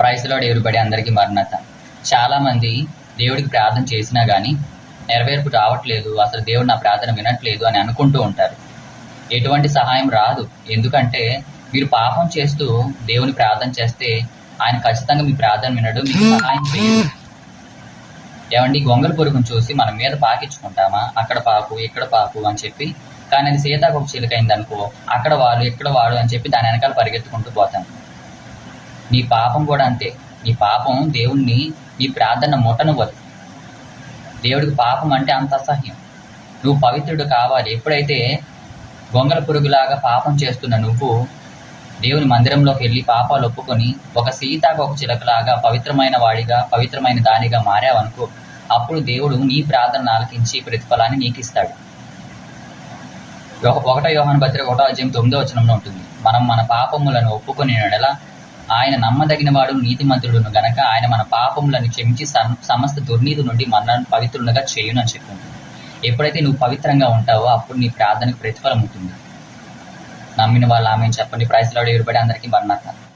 Praise lord everybody, అందరికీ మరణత. చాలామంది దేవుడికి ప్రార్థన చేసినా కానీ నెరవేర్పు రావట్లేదు, అసలు దేవుడు నా ప్రార్థన వినట్లేదు అని అనుకుంటూ ఉంటారు. ఎటువంటి సహాయం రాదు. ఎందుకంటే మీరు పాపం చేస్తూ దేవుని ప్రార్థన చేస్తే ఆయన ఖచ్చితంగా మీ ప్రార్థన వినడు, మీకు సహాయం చేయడు. ఏమండి, గొంగల పురుగును చూసి మనం మీద పాకించుకుంటామా, అక్కడ పాకు ఇక్కడ పాకు అని చెప్పి. కానీ అది సీతాకొక చిలుకైంది అనుకో, అక్కడ వాడు ఇక్కడ వాడు అని చెప్పి దాని వెనకాల పరిగెత్తుకుంటూ పోతాం. నీ పాపం కూడా అంతే. నీ పాపం దేవుణ్ణి నీ ప్రార్థన ముట్టనివ్వదు. దేవుడికి పాపం అంటే అంత అసహ్యం. నువ్వు పవిత్రుడు కావాలి. ఎప్పుడైతే గొంగల పురుగులాగా పాపం చేస్తున్న నువ్వు దేవుని మందిరంలోకి వెళ్ళి పాపాలు ఒప్పుకొని ఒక సీతాకొక చిలకలాగా పవిత్రమైన వాడిగా, పవిత్రమైన దానిగా మారావనుకో, అప్పుడు దేవుడు నీ ప్రార్థన ఆలకించి ప్రతిఫలాన్ని నీకు ఇస్తాడు. 1 యోహాను పత్రిక 1:9 ఉంటుంది. మనం మన పాపములను ఒప్పుకొని నెడల ఆయన నమ్మదగిన వాడు, నీతిమంతుడును గనక ఆయన మన పాపములను క్షమించి సమస్త దుర్నీతి నుండి మనల్ని పవిత్రులుగా చేయును అని చెప్తుంది. ఎప్పుడైతే నువ్వు పవిత్రంగా ఉంటావో అప్పుడు నీ ప్రార్థనకు ప్రతిఫలం ఉంటుంది. నమ్మిన వాళ్ళు ఆమెను చెప్పండి. ప్రైజ్ లార్డ్ ఎవ్రీబడి, అందరికీ మరణత.